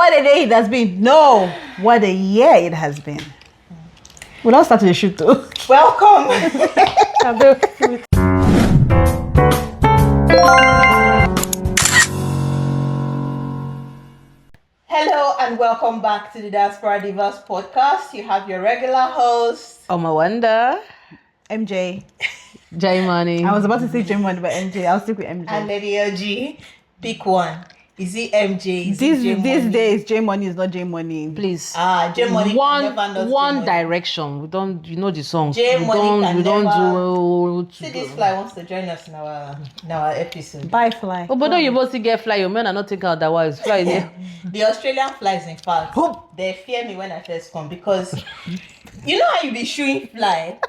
what a day it has been. No, what a year it has been. We'll not start to the shoot too. Welcome. Hello and welcome back to the Diaspora Divas podcast. You have your regular host, Wonder. MJ. J Money. I was about to say J Money, but MJ. I'll stick with MJ. and Lady LG. Pick one. Is it MJ? Is it These J-Money? days, J Money is not J Money. Please. J Money. One direction. We don't. You know the song. J Money. We don't do. See, this fly wants to join us in our episode. Bye, fly. Oh, but don't you both get fly? Your men are not taking otherwise. Fly there. The Australian flies, in fact, they fear me when I first come because you know how you be shooing fly.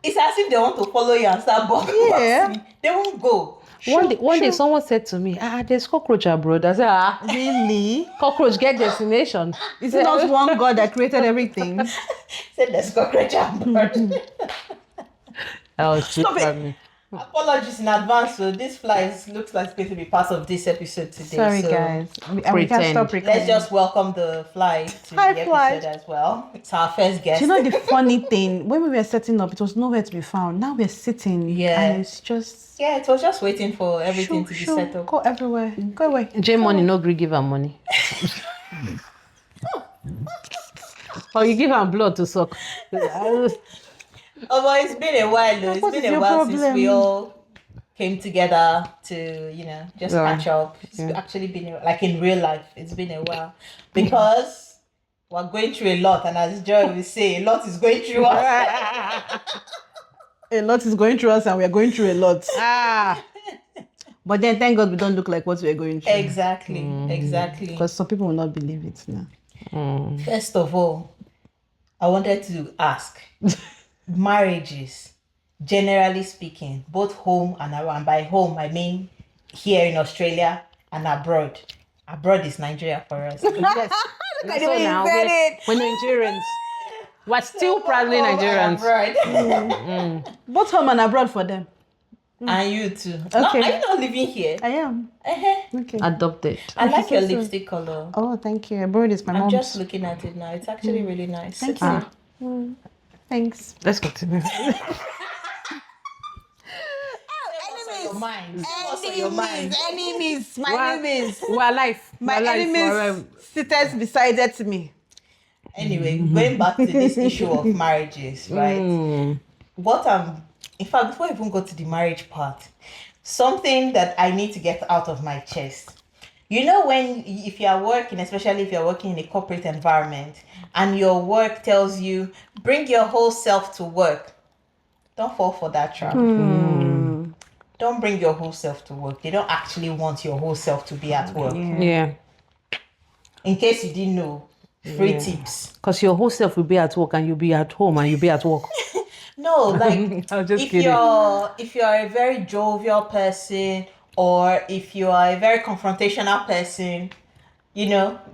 It's as if they want to follow you and start boxing. Yeah. They won't go. One day, someone said to me, there's cockroach abroad. I said, Really? cockroach get destination. Is it not one God that created everything? Said let's go scratch our bird. Stop it. Apologies in advance. So this fly looks like it's going to be part of this episode today. Sorry, so guys. We can't stop pretending. let's just welcome the fly to Hi, the episode fly. as well. It's our first guest. Do you know the funny thing? When we were setting up, it was nowhere to be found. Now we're sitting. Yeah. And it's just... Yeah, it was just waiting for everything to be set up. Go everywhere. Go away. J Money no gree give her money. Or you give her blood to suck. Oh, but it's been a while though. What It's is been a your while since problem? we all came together to, just Yeah. catch up. It's Yeah. actually been like in real life. It's been a while because we're going through a lot, and as Joy will say, a lot is going through us. A lot is going through us and we are going through a lot. But then thank God we don't look like what we're going through. Exactly. Because some people will not believe it now. First of all, I wanted to ask marriages, generally speaking, both home and around. By home, I mean here in Australia and abroad. Abroad is Nigeria for us. Yes. at So the now way you we're Nigerians. We're still proudly Home and Nigerians. abroad. Both home and abroad for them. And you too. Okay. Now, are you not living here? I am. Uh-huh. Okay. Adopted. I like your so. lipstick color. Oh, thank you. Abroad is my I'm mom's. just looking at it now. It's actually really nice. Thank It's you. Thanks. Let's continue. What's on your mind? What's on your mind? Enemies. My We're- enemies. We're alive. My We're alive. enemies seated beside me. Anyway, going back to this issue of marriages, right? In fact, before I even go to the marriage part, something that I need to get out of my chest. You know, if you are working, especially if you're working in a corporate environment, and your work tells you, bring your whole self to work, don't fall for that trap. Don't bring your whole self to work. They don't actually want your whole self to be at work. Yeah. In case you didn't know, free tips. Because your whole self will be at work and you'll be at home and you'll be at work. No, like I'm just if kidding. you're a very jovial person, or if you are a very confrontational person,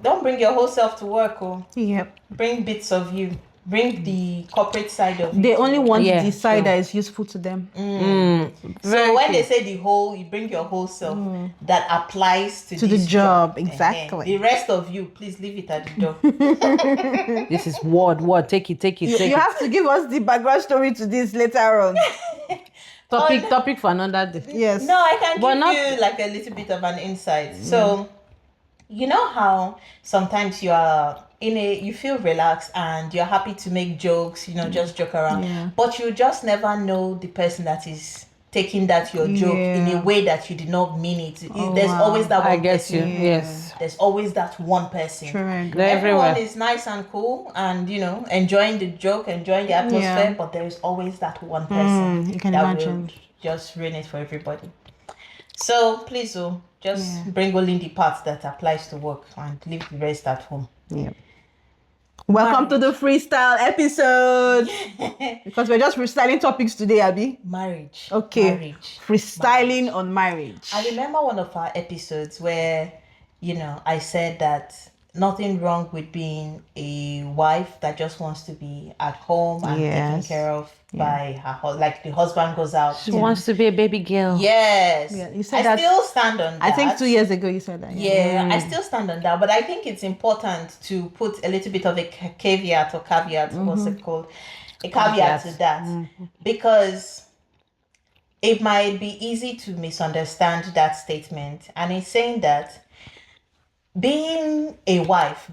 don't bring your whole self to work. Or Yep. bring bits of you. Bring the corporate side of They you. only want Yeah, the side sure. that is useful to them. So when they say you bring your whole self, that applies to the this job, exactly. The rest of you, please leave it at the door. This is word. Take it. You have to give us the background story to this later on. Topic for another day. Yes. No, I can But give not- you like a little bit of an insight. So, you know how sometimes you feel relaxed and you're happy to make jokes, just joke around. Yeah. But you just never know the person that is taking that your joke in a way that you did not mean it. There's wow. always that one I guess you. person. Yes. There's always that one person. True. They're Everyone everywhere. is nice and cool and enjoying the joke, enjoying the atmosphere, Yeah. but there is always that one person you can that imagine. will just ruin it for everybody. So please, just bring only the parts that applies to work and leave the rest at home. Yep. Welcome to the freestyle episode. Because we're just freestyling topics today, Abby. Marriage. Okay. Marriage. Freestyling on marriage. I remember one of our episodes where, I said that nothing wrong with being a wife that just wants to be at home and taken Yes. care of by like the husband goes out. She wants to be a baby girl. Yes. Yeah, you said I that- still stand on that. I think 2 years ago you said that. Yeah, I still stand on that, but I think it's important to put a little bit of a caveat or caveat, what's it called? A caveat to that, because it might be easy to misunderstand that statement. And it's saying that being a wife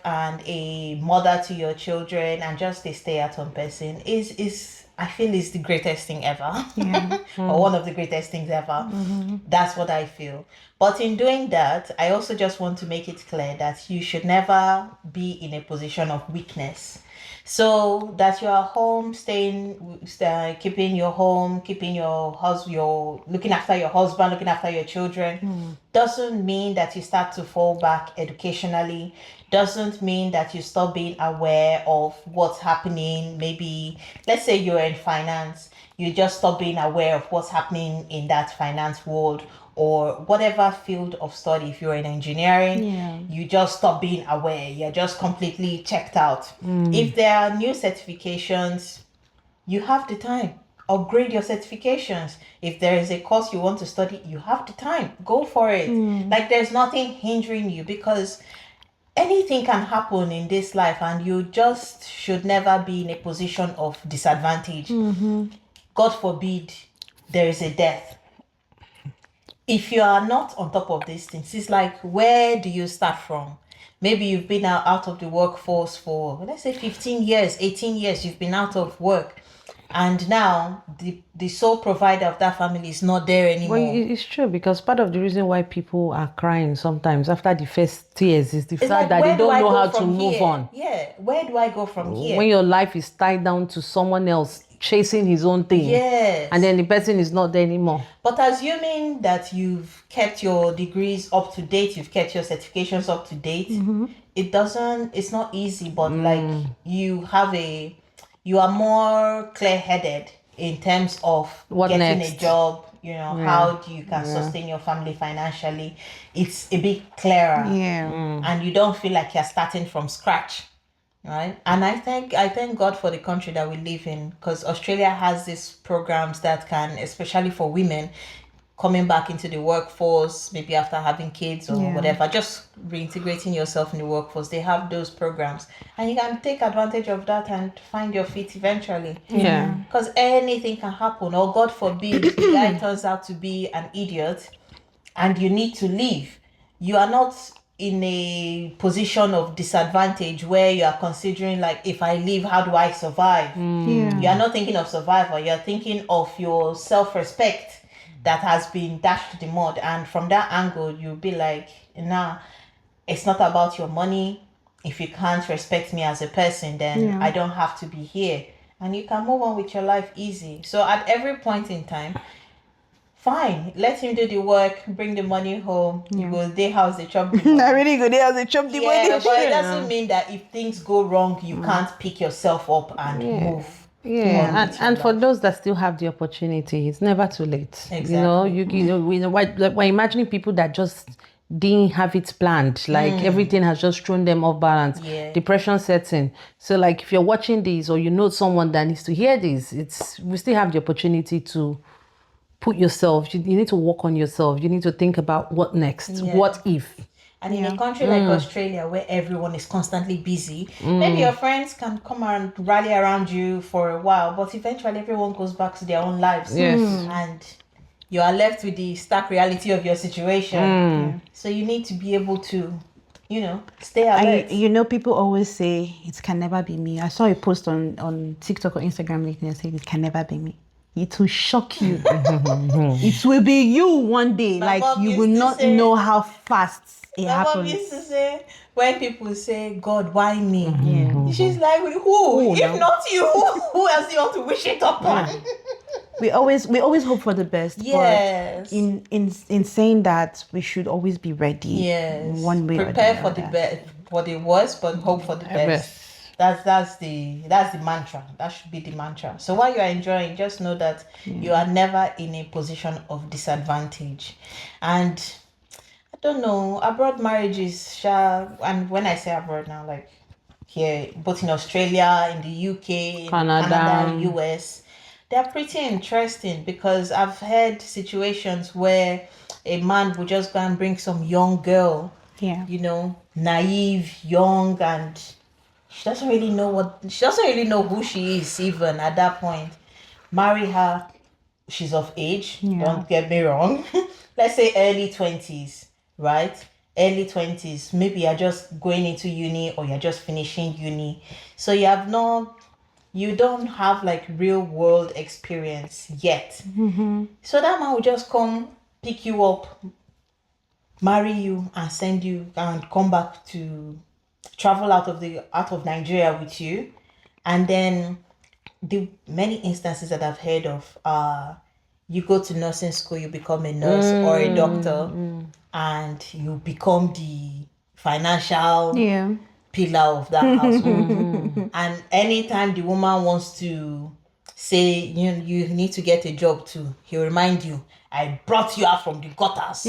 and a mother to your children and just a stay-at-home person is I feel is the greatest thing ever. Or one of the greatest things ever. That's what I feel. But in doing that, I also just want to make it clear that you should never be in a position of weakness. So that you are home, keeping your home, keeping your husband, looking after your husband, looking after your children, doesn't mean that you start to fall back educationally. Doesn't mean that you stop being aware of what's happening. Maybe, let's say you're in finance, you just stop being aware of what's happening in that finance world, or whatever field of study. If you're in engineering, you just stop being aware. You're just completely checked out. If there are new certifications, you have the time. Upgrade your certifications. If there is a course you want to study, you have the time. Go for it. Like, there's nothing hindering you, because anything can happen in this life, and you just should never be in a position of disadvantage. God forbid there is a death. If you are not on top of these things, it's like, where do you start from? Maybe you've been out of the workforce for, let's say, 15 years, 18 years, you've been out of work. And now the sole provider of that family is not there anymore. Well, it's true, because part of the reason why people are crying sometimes after the first tears is the It's fact like, that where they do don't I know go how to from move here? on. Yeah, where do I go from here? When your life is tied down to someone else chasing his own thing. Yes. And then the person is not there anymore. But assuming that you've kept your degrees up to date, you've kept your certifications up to date, it's not easy, but like, you are more clear-headed in terms of What getting next? a job, how you can sustain your family financially. It's a bit clearer. And you don't feel like you're starting from scratch. Right. And I thank God for the country that we live in, because Australia has these programs that can, especially for women coming back into the workforce, maybe after having kids or whatever, just reintegrating yourself in the workforce. They have those programs, and you can take advantage of that and find your feet eventually. Yeah. Because anything can happen, or God forbid, the guy turns out to be an idiot and you need to leave. You are not in a position of disadvantage where you are considering, like, if I leave, how do I survive? You are not thinking of survival. You are thinking of your self-respect that has been dashed to the mud. And from that angle, you'll be like, nah, it's not about your money. If you can't respect me as a person, then I don't have to be here. And you can move on with your life easy. So at every point in time, fine, let him do the work, bring the money home. You go, they house, they chop the money. I really good. They the chop the money. Yeah, but it doesn't mean that if things go wrong, you can't pick yourself up and move. Yeah, and for those that still have the opportunity, it's never too late. Exactly. We're imagining people that just didn't have it planned, like everything has just thrown them off balance. Depression sets in. So, like, if you're watching this, or you know someone that needs to hear this, we still have the opportunity to put yourself. You need to work on yourself. You need to think about what next. What if? And in a country like Australia, where everyone is constantly busy, maybe your friends can come and rally around you for a while, but eventually everyone goes back to their own lives. And you are left with the stark reality of your situation. So you need to be able to, stay alert. People always say it can never be me. I saw a post on TikTok or Instagram lately and said it can never be me. It will shock you. It will be you one day. My like, mom you used will to not say- know how fast it My mom happens. used to say, when people say, God, why me? She's like, who? If not you, who else do you want to wish it upon? We always hope for the best. Yes. But in saying that, we should always be ready. Yes. One way Prepare or for the the other. best, for the worst, but hope for the best. That's the mantra. That should be the mantra. So while you are enjoying, just know that you are never in a position of disadvantage. And don't know. Abroad marriages, and when I say abroad now, like here, both in Australia, in the UK, in Canada, US, they're pretty interesting because I've had situations where a man would just go and bring some young girl, you know, naive, young, and she doesn't really know who she is even at that point. Marry her, she's of age, don't get me wrong. Let's say early 20s, right? Early 20s, maybe you're just going into uni or you're just finishing uni. So you don't have like real world experience yet. So that man will just come, pick you up, marry you, and send you and come back to travel out of Nigeria with you. And then the many instances that I've heard of you go to nursing school, you become a nurse or a doctor, and you become the financial pillar of that household. And anytime the woman wants to say you need to get a job too, he'll remind you, I brought you out from the gutters.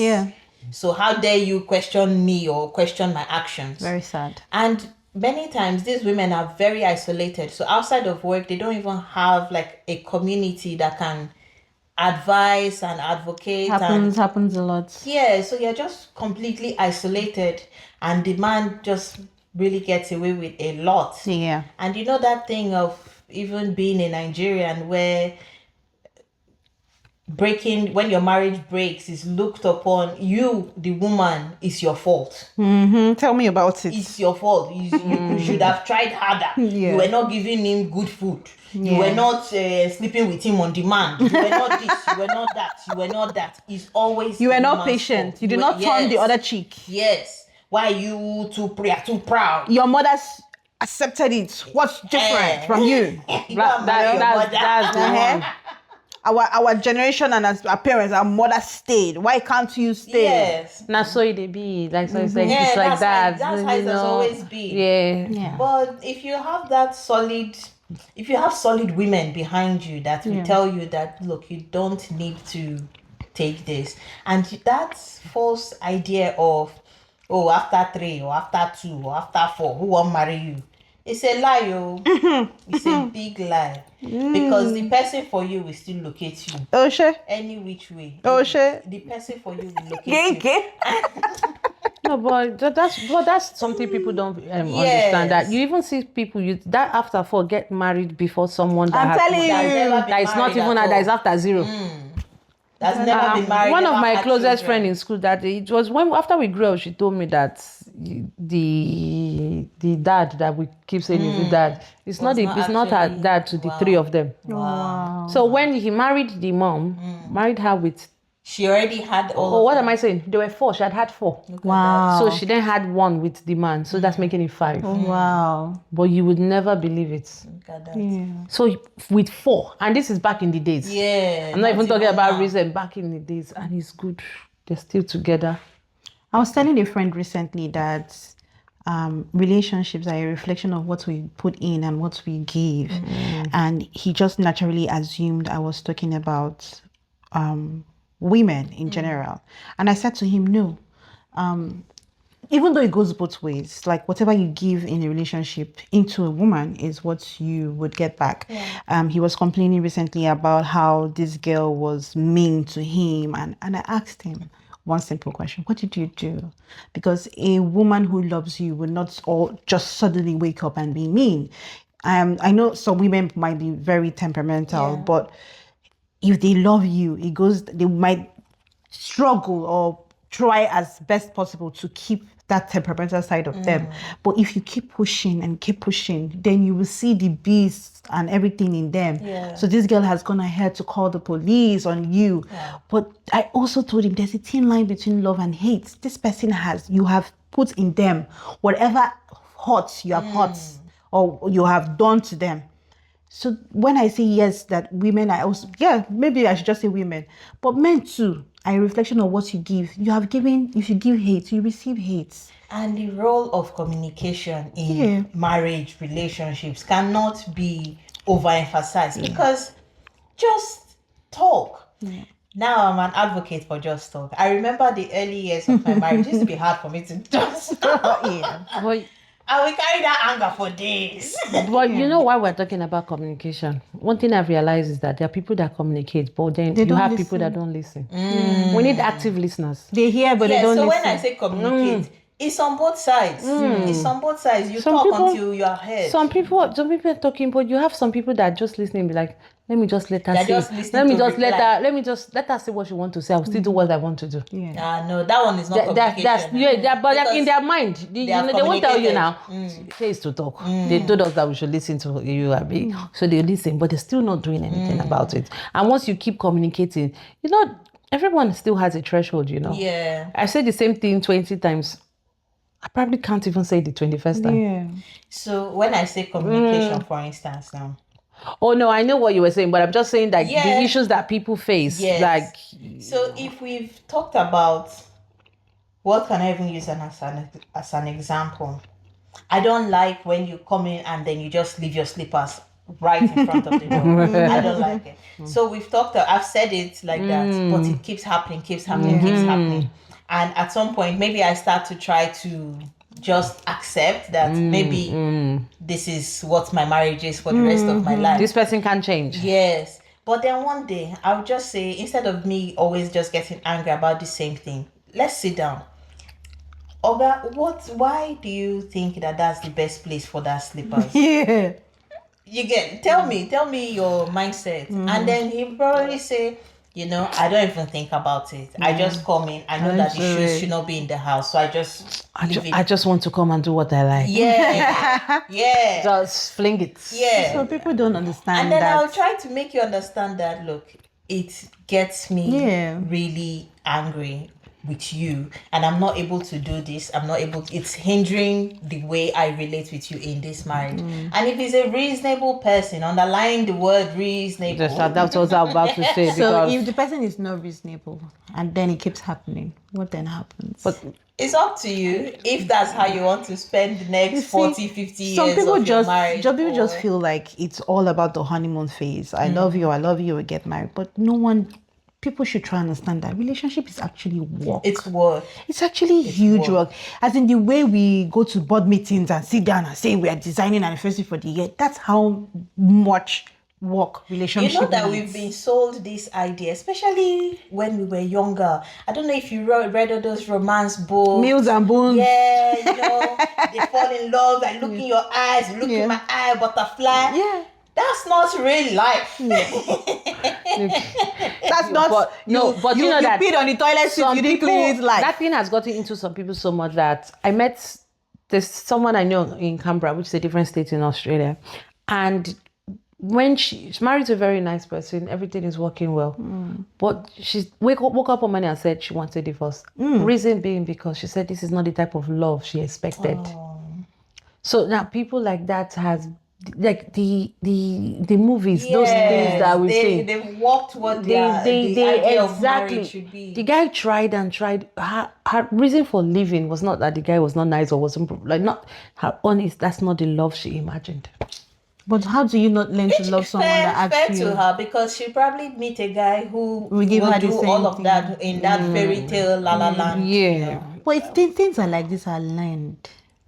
So how dare you question me or question my actions? Very sad. And many times these women are very isolated. So outside of work, they don't even have like a community that can advise and advocate. Happens a lot. Yeah, so you're just completely isolated, and the man just really gets away with a lot. And you know that thing of even being a Nigerian where when your marriage breaks is looked upon, you, the woman, is your fault. Tell me about it. It's your fault. You should have tried harder. You were not giving him good food. You were not sleeping with him on demand. You were not this. You were not that. You were not that. It's always you were not patient. Fault. You did not turn the other cheek. Yes. Why are you too proud? Your mother accepted it. What's different from you? That's the one. Our generation and our parents, our mother stayed. Why can't you stay? Yes. Now so it be like so it's like Yeah, it's like that. That's how it has always been. Yeah. But if you have solid women behind you that will tell you that, look, you don't need to take this, and that false idea of, oh, after 3 or after 2 or after 4, who won't marry you? It's a lie, It's a big lie. Because the person for you will still locate you. Oh, sure. Any which way. Oh, sure. The person for you will locate you. No, but that's something people don't understand. That you even see people that after 4 get married before someone that I'm telling you that is not even that is after 0. That's never been married. One of my closest friends in school, that it was when after we grew up, she told me that the dad that we keep saying is the dad, it's not her dad to the 3 of them. Wow. So when he married the mom, married her with. She already had all. Oh, what am I saying? There were 4. She had 4. Wow. So she then had 1 with the man. So that's making it 5. Oh, wow. But you would never believe it. So with 4, and this is back in the days. Yeah. I'm not even talking about recent, back in the days, and it's good. They're still together. I was telling a friend recently that relationships are a reflection of what we put in and what we give. And he just naturally assumed I was talking about women in general. And I said to him, no. Even though it goes both ways, like whatever you give in a relationship into a woman is what you would get back. He was complaining recently about how this girl was mean to him. And I asked him one simple question: what did you do? Because a woman who loves you would not all just suddenly wake up and be mean. I know some women might be very temperamental, but if they love you, they might struggle or try as best possible to keep that temperamental side of them. But if you keep pushing and keep pushing, then you will see the beast and everything in them. So this girl has gone ahead to call the police on you. But I also told him there's a thin line between love and hate. This person you have put in them whatever hurt you have hurt or you have done to them. So when I say yes, that women are also, maybe I should just say women, but men too are a reflection of what you give. You have given, if you give hate, you receive hate. And the role of communication in marriage relationships cannot be overemphasized because just talk. Now I'm an advocate for just talk. I remember the early years of my marriage. It used to be hard for me to just talk. But, I will carry that anger for days. but you know why we're talking about communication? One thing I've realized is that there are people that communicate, but then you have people that don't listen. We need active listeners. They hear, but they don't so listen. when I say communicate, it's on both sides. It's on both sides. You talk until you are heard. Some people are talking, but you have some people that are just listening and be like, let me just let her They're say. just listening to Let her say what she want to say. I'll still do what I want to do. No, that one is not communication. But in their mind, they won't tell you now. Say it's to talk. They told us that we should listen to you, Abby. So they listen, but they're still not doing anything about it. And once you keep communicating, everyone still has a threshold, Yeah. I say the same thing 20 times. I probably can't even say the 21st time. Yeah. So when I say communication, for instance, now. Oh no, I know what you were saying, but I'm just saying that the issues that people face, So if we've talked about, what can I even use as an example? I don't like when you come in and then you just leave your slippers right in front of the door. I don't like it. So we've talked. I've said it like that, but it keeps happening. And at some point, maybe I start to try to just accept that maybe this is what my marriage is for the rest of my life. This person can change. Yes. But then one day, I would just say, instead of me always just getting angry about the same thing, let's sit down. Oga, why do you think that that's the best place for that slippers? Yeah. Tell me your mindset. And then he'll probably say, I don't even think about it. I just come in. I know that the shoes should not be in the house. So I just want to come and do what I like. Yeah. Yeah. Just fling it. Yeah. So people don't understand And then that. I'll try to make you understand that, look, it gets me really angry with you, and I'm not able to do this. It's hindering the way I relate with you in this marriage. And if he's a reasonable person, underlying the word reasonable. That's what I was about to say. So if the person is not reasonable and then it keeps happening, what then happens? But it's up to you if that's how you want to spend the next 40, 50 years of your marriage. Some people just feel like it's all about the honeymoon phase. I love you, we get married. But people should try and understand that relationship is actually work. It's work. It's actually huge work. As in the way we go to board meetings and sit down and say we are designing an anniversary for the year. That's how much work relationship that needs. we've been sold this idea, especially when we were younger. I don't know if you read all those romance books. Mills and Bones. Yeah, they fall in love. I look in your eyes, look in my eye, butterfly. Yeah. That's not real life. That's not. You that peed on the toilet seat. You didn't clean it. Like that thing has gotten into some people so much that there's someone I know in Canberra, which is a different state in Australia, and when she's married to a very nice person, everything is working well. But she woke up on Monday and said she wants a divorce. Reason being because she said this is not the type of love she expected. So now people like that has. Like the movies, those things that we see. They've walked what the idea of marriage should be. The guy tried and tried. Her reason for leaving was not that the guy was not nice or wasn't not her honest. That's not the love she imagined. But how do you not learn to love someone that asks you? To her, because she probably meet a guy who will do all of that in that fairy tale la la land. Yeah. But things are like this are learned.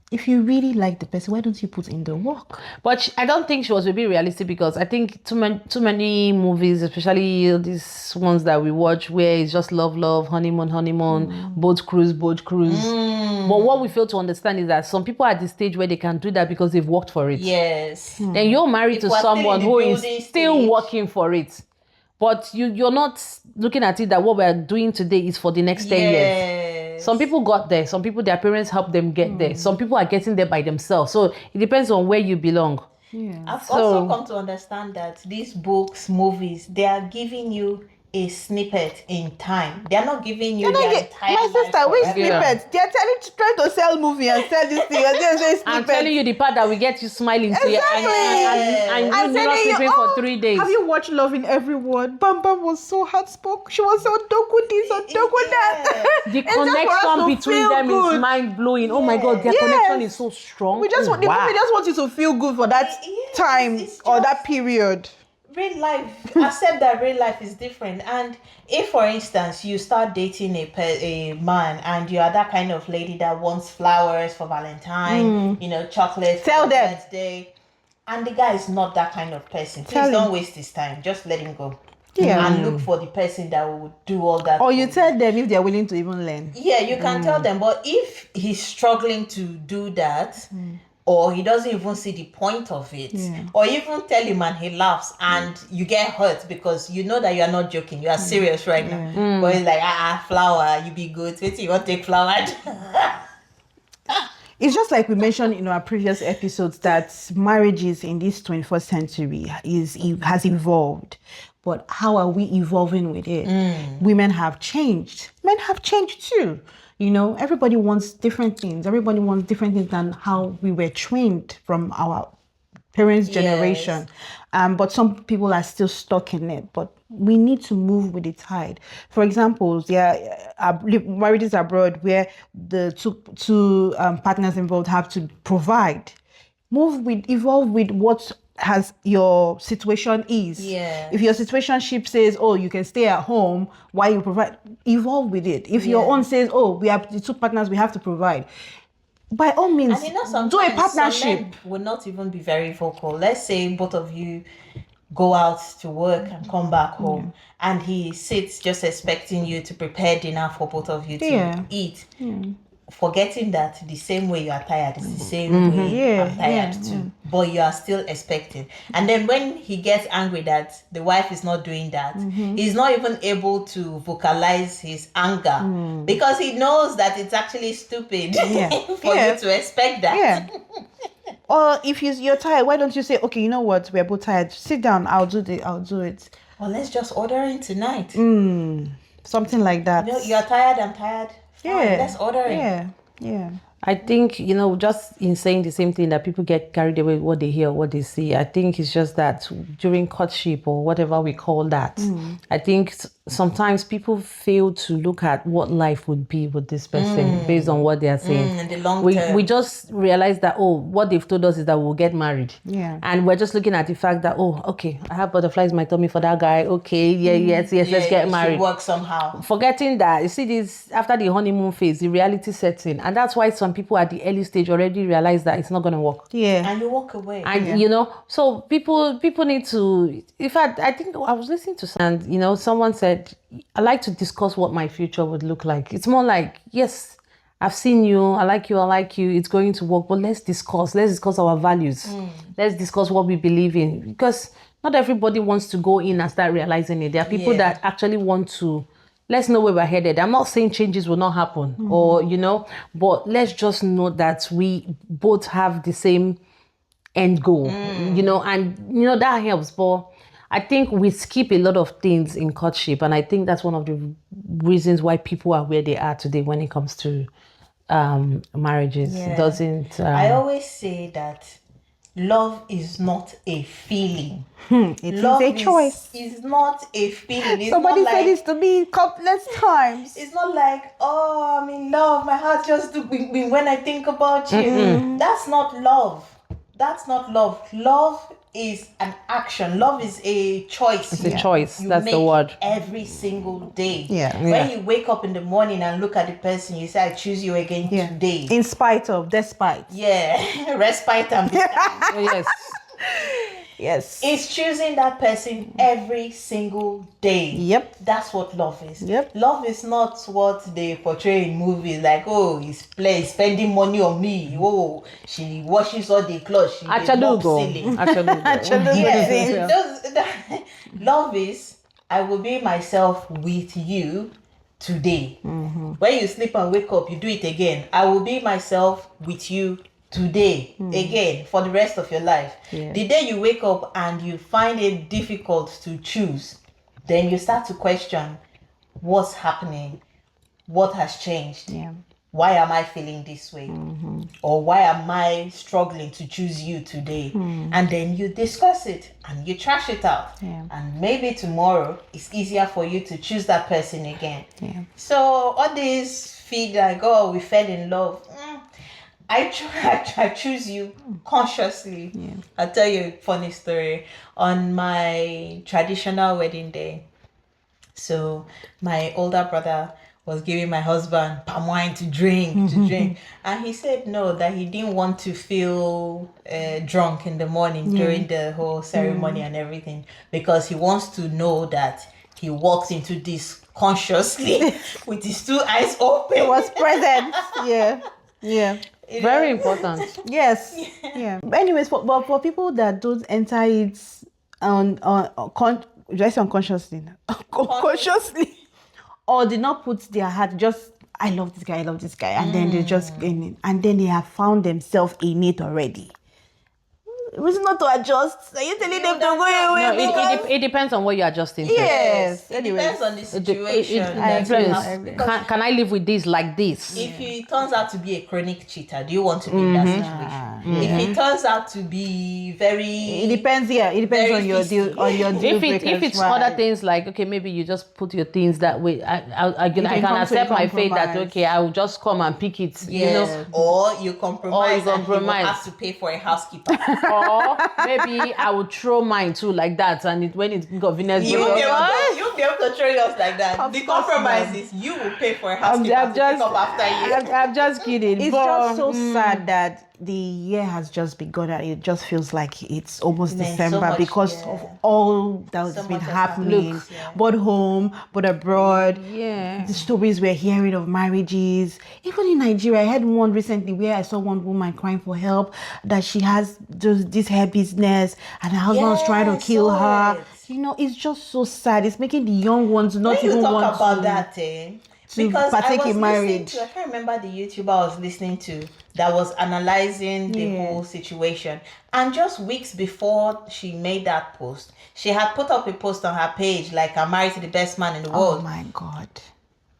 If you really like the person, why don't you put in the work? But I don't think she was maybe realistic, because I think too many movies, especially these ones that we watch, where it's just love, honeymoon, boat cruise. But what we fail to understand is that some people are at the stage where they can do that because they've worked for it. Yes. Then you're married to someone who is still working for it. But you're not looking at it that what we're doing today is for the next 10 years. Some people got there. Some people, their parents helped them get there. Some people are getting there by themselves. So it depends on where you belong. Yeah. I've also come to understand that these books, movies, they are giving you a snippet in time. They are not giving you their entire my sister, which snippets? They are trying to sell movie and sell this thing. I'm telling you the part that will get you smiling. Exactly. And you're not sleeping for 3 days. Have you watched Love in Every Word? Bam Bam was so heartspoken. She was so doku this or doku that. The connection between them is mind blowing. Oh my God, their connection is so strong. The movie just wants you to feel good for that time or that period. real life, accept that real life is different. And if, for instance, you start dating a man and you are that kind of lady that wants flowers for Valentine, chocolate Tell for them. birthday, and the guy is not that kind of person, please don't waste his time. Just let him go. Yeah. And look for the person that will do all that. Or you tell them if they're willing to even learn. Yeah, you can tell them. But if he's struggling to do that, or he doesn't even see the point of it, or even tell him and he laughs and you get hurt because you know that you are not joking, you are serious right now. But he's like, flower, you be good. Wait till you want to take flower. It's just like we mentioned in our previous episodes that marriages in this 21st century has evolved. But how are we evolving with it? Women have changed. Men have changed too. Everybody wants different things. Everybody wants different things than how we were trained from our parents' generation. But some people are still stuck in it. But we need to move with the tide. For example, there are marriages abroad where the two partners involved have to provide. Evolve with what has your situation is. Yeah. If your situationship says, oh, you can stay at home while you provide, evolve with it. If your own says, oh, we have the two partners, we have to provide. By all means, And do a partnership. some men will not even be very vocal. Let's say both of you go out to work and come back home, and he sits just expecting you to prepare dinner for both of you to eat. Forgetting that the same way you are tired is the same way I'm tired too. But you are still expecting. And then when he gets angry that the wife is not doing that, he's not even able to vocalize his anger because he knows that it's actually stupid for you to expect that. Yeah. Or if you're tired, why don't you say, okay, you know what? We're both tired. Sit down. I'll do it. Well, let's just order in tonight. Something like that. You're tired, I'm tired. Fine, let's order it. Yeah. I think, just in saying the same thing that people get carried away with what they hear, what they see. I think it's just that during courtship or whatever we call that, I think sometimes people fail to look at what life would be with this person based on what they are saying. In the long term. We just realize that, what they've told us is that we'll get married. Yeah. And we're just looking at the fact that, okay, I have butterflies in my tummy for that guy. Okay, yes, let's get married. It should work somehow. Forgetting that, you see this, after the honeymoon phase, the reality sets in. And that's why some people at the early stage already realize that it's not going to work. Yeah. And you walk away. And, so people need to, in fact, I think I was listening to some, and, someone said, I like to discuss what my future would look like. It's more like, yes, I've seen you, I like you, it's going to work, but let's discuss our values. Let's discuss what we believe in, because not everybody wants to go in and start realizing it. There are people that actually want to, let's know where we're headed. I'm not saying changes will not happen or, but let's just know that we both have the same end goal, and, that helps. But I think we skip a lot of things in courtship. And I think that's one of the reasons why people are where they are today when it comes to marriages. Yeah. It doesn't... I always say that love is not a feeling. Love is a choice. It's not a feeling. It's Somebody not said like, this to me countless times. it's not like, oh, I'm in love. My heart just do bing bing when I think about you. That's not love. That's not love. Love is an action. Love is a choice. It's a choice. You That's make the word. every single day. Yeah. When you wake up in the morning and look at the person, you say, I choose you again today. In spite of, despite. Yeah. Respite and Oh, yes. Yes. It's choosing that person every single day. Yep. That's what love is. Yep. Love is not what they portray in movies, like, oh, he's spending money on me. Oh, she washes all the clothes. She Achalugo. Yes. Love is, I will be myself with you today. When you sleep and wake up, you do it again. I will be myself with you today, again, for the rest of your life. Yeah. The day you wake up and you find it difficult to choose, then you start to question what's happening, what has changed. Yeah. Why am I feeling this way? Or why am I struggling to choose you today? And then you discuss it and you trash it out. Yeah. And maybe tomorrow it's easier for you to choose that person again. Yeah. So all these feel like, oh, we fell in love. I choose you consciously. I'll tell you a funny story. On my traditional wedding day, so my older brother was giving my husband palm wine to drink, and he said no, that he didn't want to feel drunk in the morning during the whole ceremony and everything, because he wants to know that he walks into this consciously with his two eyes open. It was present. Yeah. Very important. Yes. Yeah. But anyways, but for people that don't enter it just unconsciously, consciously, or did not put their heart, just I love this guy, and then they just in it, and then they have found themselves in it already. It was not to adjust. Are you telling them to go away? No, it depends on what you're adjusting to. Yes. It depends on the situation. Can I live with this like this? If it turns out to be a chronic cheater, do you want to be in that situation? If it turns out to be very... It depends, It depends on your deal breakers. If it's other things like, okay, maybe you just put your things that way. I can accept my fate that, okay, I will just come and pick it. Yes. You know? Or you compromise and you will have to pay for a housekeeper. Or maybe I would throw mine too like that, and when it's inconvenient, you won't be able to throw yours like that. The compromise is you will pay for a housekeeper to pick up after you. I'm just kidding. It's just so sad that the year has just begun and it just feels like it's almost December because of all that's been happening, both home, both abroad. The stories we're hearing of marriages. Even in Nigeria, I had one recently where I saw one woman crying for help that she has this hair business and her husband was trying to kill her. You know, it's just so sad. It's making the young ones not even want to about that, because partake in marriage. I can't remember the YouTuber I was listening to that was analyzing the whole situation. And just weeks before she made that post, she had put up a post on her page like, I'm married to the best man in the world. Oh my God.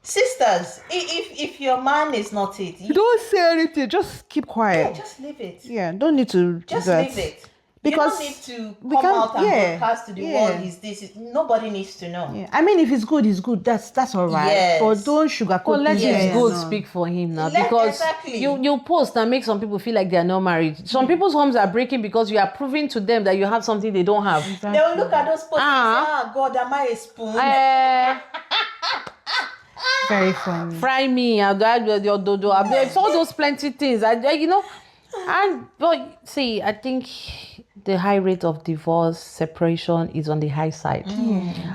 Sisters, if your man is not it, don't say anything. Just keep quiet. Yeah, just leave it. Yeah, don't need to just leave it. Because you don't need to come out and broadcast to the world. Nobody needs to know. Yeah. I mean, if it's good, it's good. That's all right. Yes. But don't sugarcoat. Let his good speak for him now, because you post and make some people feel like they are not married. Some people's homes are breaking because you are proving to them that you have something they don't have. Exactly. They will look at those posts and say, God, am I a spoon? Very funny. Fry me. I'll your dodo. All those plenty things. But see, I think the high rate of divorce, separation is on the high side.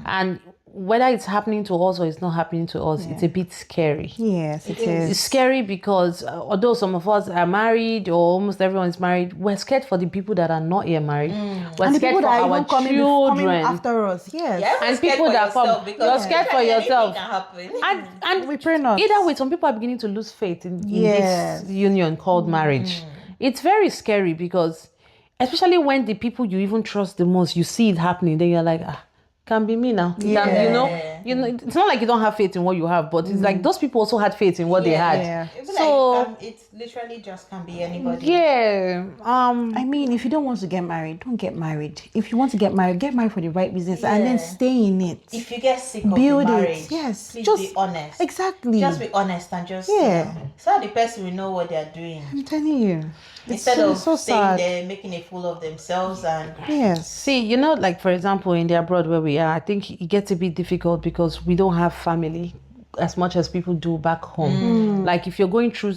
And whether it's happening to us or it's not happening to us, it's a bit scary. Yes, it is. It's scary because although some of us are married or almost everyone is married, we're scared for the people that are not yet married. We're and scared for our children. Coming after us. Yes. And people that come, you're scared for yourself. And we pray not. Either way, some people are beginning to lose faith in this union called marriage. It's very scary because, especially when the people you even trust the most, you see it happening, then you're like, can be me now. You know, it's not like you don't have faith in what you have, but it's like those people also had faith in what they had. So it's literally just can be anybody. I mean, if you don't want to get married, don't get married. If you want to get married for the right reasons and then stay in it. If you get sick of the marriage, please just be honest. Exactly. Just be honest and just so the person will know what they're doing. I'm telling you. Instead of staying there, making a fool of themselves and See, like for example, in the abroad where we are, I think it gets a bit difficult because we don't have family as much as people do back home. Like if you're going through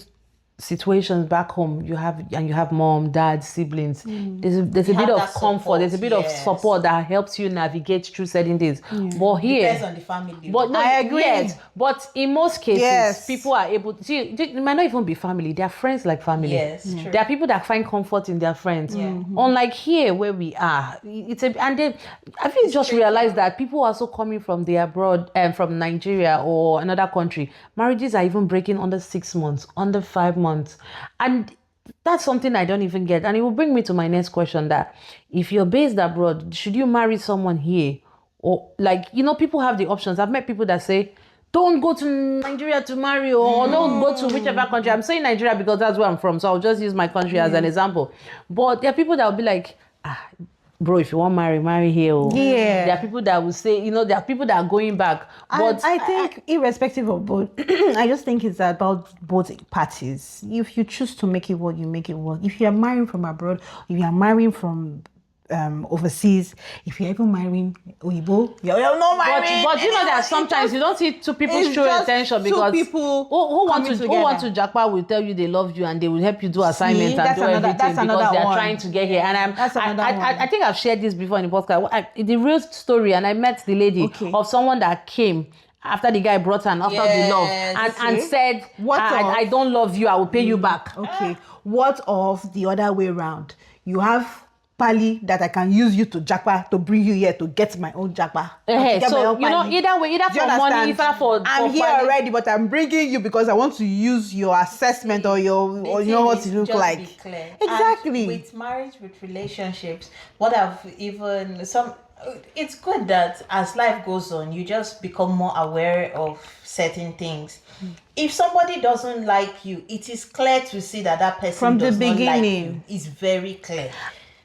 situations back home, you have mom, dad, siblings. There's a bit of comfort, there's a bit of support that helps you navigate through certain things. But here, depends on the family. But no, I agree. Yes, but in most cases, people are able to see. It might not even be family; they are friends like family. Yes, true. There are people that find comfort in their friends. Unlike here, where we are, and then have you just realized that people are also coming from the abroad and from Nigeria or another country. Marriages are even breaking under 6 months, under 5 months. And that's something I don't even get. And it will bring me to my next question, that if you're based abroad, should you marry someone here? Or people have the options. I've met people that say, don't go to Nigeria to marry, or don't go to whichever country. I'm saying Nigeria because that's where I'm from, so I'll just use my country as an example. But there are people that will be like, bro, if you want marry here. Oh. Yeah. There are people that will say, there are people that are going back. But I think irrespective of both, I just think it's about both parties. If you choose to make it work, you make it work. If you are marrying from abroad, if you are marrying from overseas, if you're even marrying Oyibo, you're not marrying. But that sometimes you don't see two people show attention because people who want to Japa will tell you they love you and they will help you do assignments and do everything because they are trying to get here. And I think I've shared this before in the podcast. The real story, and I met the lady of someone that came after the guy brought her and after the love and said, I don't love you, I will pay you back. Okay. What of the other way around? You have Pali that I can use you to Japa to bring you here to get my own Japa. So either way, either for money, either for I'm here Pali. already, but I'm bringing you because I want to use your assessment or you know what you look like. Be clear. Exactly. And with marriage, with relationships, it's good that as life goes on, you just become more aware of certain things. If somebody doesn't like you, it is clear to see that person from the does beginning not like you. It's very clear.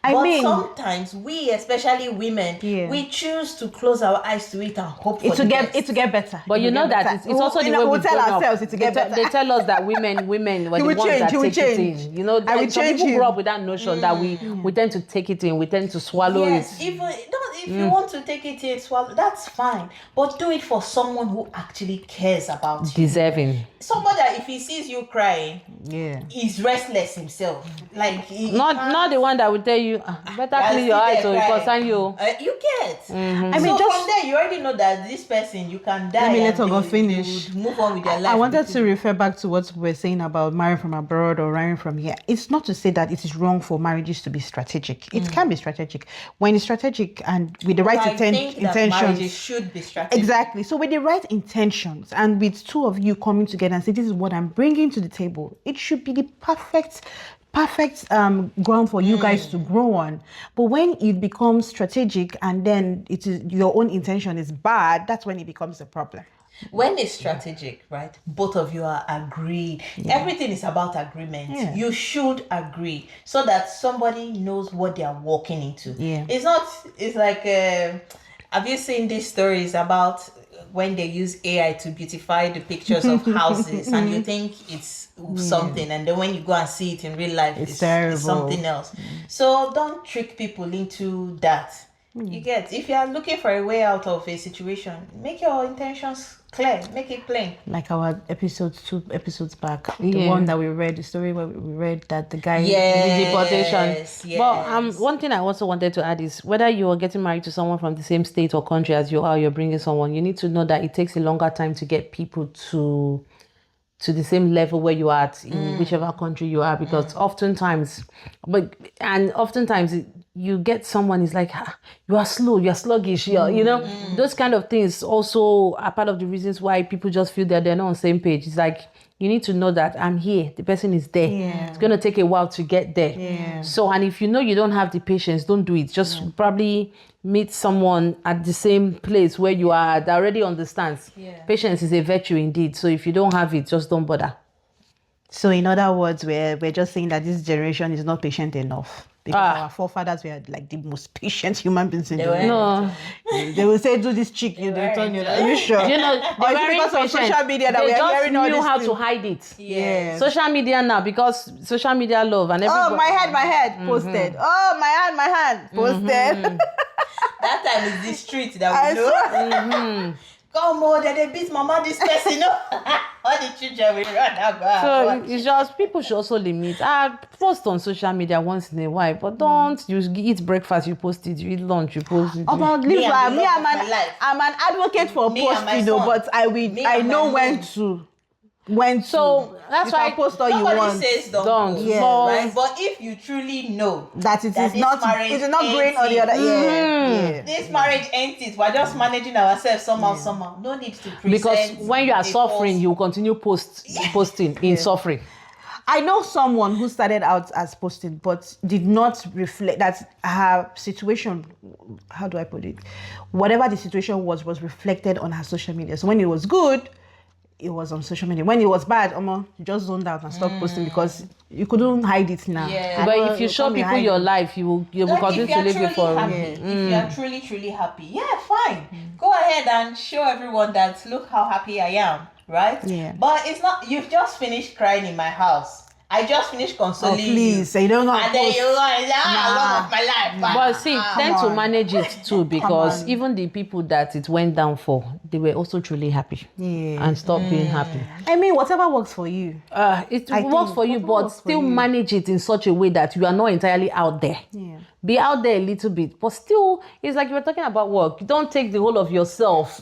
But sometimes we, especially women, we choose to close our eyes to it and hope for it to get better. But you know that it's also the way we tell ourselves it to get better. They tell us that women were the ones that take it in. You know, some people grow up with that notion that we tend to take it in, we tend to swallow it. If you want to take it in, swallow, that's fine. But do it for someone who actually cares about you. Deserving. Somebody that if he sees you crying, he's restless himself. Like not the one that will tell you better clean your eyes so it concern you. You get. I mean, so just from there you already know that this person you can die. Let me let her go finish. Move on with your life. I wanted to refer back to what we were saying about marrying from abroad or marrying from here. It's not to say that it is wrong for marriages to be strategic. It can be strategic when it's strategic and with the right intentions. Marriages should be strategic. Exactly. So with the right intentions and with two of you coming together and say, this is what I'm bringing to the table, it should be the perfect ground for you guys to grow on. But when it becomes strategic and then it is your own intention is bad, that's when it becomes a problem. When it's strategic, right? Both of you are agreed. Everything is about agreement. You should agree so that somebody knows what they are walking into. It's like have you seen these stories about when they use AI to beautify the pictures of houses and you think it's something and then when you go and see it in real life it's something else. So don't trick people into that. You get, if you are looking for a way out of a situation, make your intentions clear, make it plain. Like our 2 episodes back, the one that we read, the story where we read that the guy the deportation. But one thing I also wanted to add is whether you are getting married to someone from the same state or country as you are, you're bringing someone, you need to know that it takes a longer time to get people to the same level where you are at in whichever country you are, because oftentimes you get someone is like, you are slow, you're sluggish, those kind of things also are part of the reasons why people just feel that they're not on the same page. It's like, you need to know that I'm here, the person is there. It's going to take a while to get there. So, and if you know you don't have the patience, don't do it. Just probably meet someone at the same place where you are that already understands. Patience is a virtue indeed. So if you don't have it, just don't bother. So in other words, we're just saying that this generation is not patient enough. Because our forefathers were like the most patient human beings in the world. No. They will say, do this chick, you don't turn you. Are you sure? You know, or it's because of social media that we are hearing all this. They just knew how to hide it. Social media now, because social media love and everybody. Oh, my head, posted. Oh, my hand, posted. That time is the street that we know. Come on, they beat mama this person. All the children will run about. So it's just people should also limit. Post on social media once in a while, but don't you eat breakfast, you post it. You eat lunch, you post it. I'm an advocate for posting, but I know when to. So that's why you post all you want. Says don't. Right? But if you truly know that it is not going on the other, this marriage ain't it. We're just managing ourselves somehow. No need to present. Because when you are suffering, you continue posting in suffering. I know someone who started out as posting, but did not reflect that her situation. How do I put it? Whatever the situation was reflected on her social media. So when it was good, it was on social media. When it was bad, you just zoned out and stopped posting because you couldn't hide it now. Yeah. But if you show people your life, you will Like, continue if to live it for. happy, if you are truly happy, yeah, fine. Go ahead and show everyone that look how happy I am, right? Yeah. But it's not. You've just finished crying in my house. I just finished consoling please, so you don't know. and then you're like, love of my life. But see, tend to on. manage it too, because even the people that it went down for, they were also truly happy and stopped being happy. I mean, whatever works for you. It works for you, whatever but works for still you. manage it in such a way that you are not entirely out there. Yeah. Be out there a little bit, but still, it's like you were talking about work. You don't take the whole of yourself,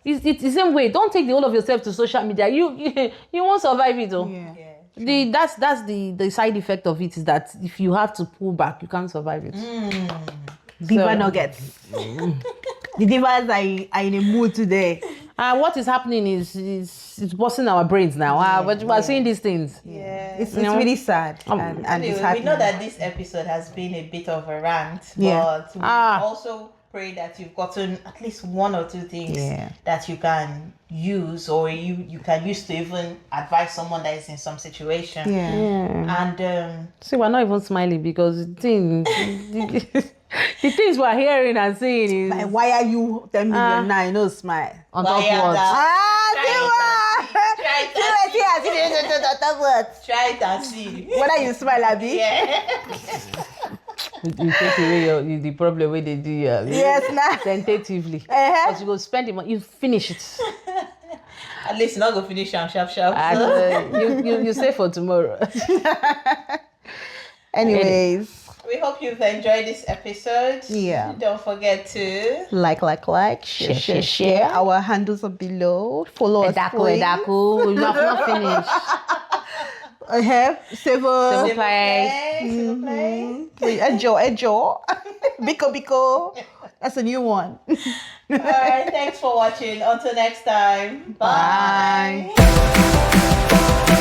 It's the same way. Don't take the whole of yourself to social media. You won't survive it, though. Yeah. That's the side effect of it, is that if you have to pull back, you can't survive it. Diva nuggets. The divas are in a mood today. What is happening is it's busting our brains now. But we're seeing these things. Yeah. It's really sad. And it's Anyway, we happening. know that this episode has been a bit of a rant, Yeah. but we also pray that you've gotten at least one or two things that you can use, or you can use to even advise someone that is in some situation. Yeah. And See, we're not even smiling because the things we're hearing and seeing is Like, why are you 10 million now? You know, smile. on top of what? try it and see. Whether you smile, Abby. Yeah. You take away the problem where they do Yes, nah. tentatively. Uh-huh. Because you go spend the money, you finish it. At least not go finish and sharp. And you save for tomorrow. Anyways, We hope you've enjoyed this episode. Yeah. Don't forget to like, share. Our handles are below. Follow us. Edaku. We have not finished. Seven. Play. Ejo. Biko. That's a new one. All right. Thanks for watching. Until next time. Bye. Bye.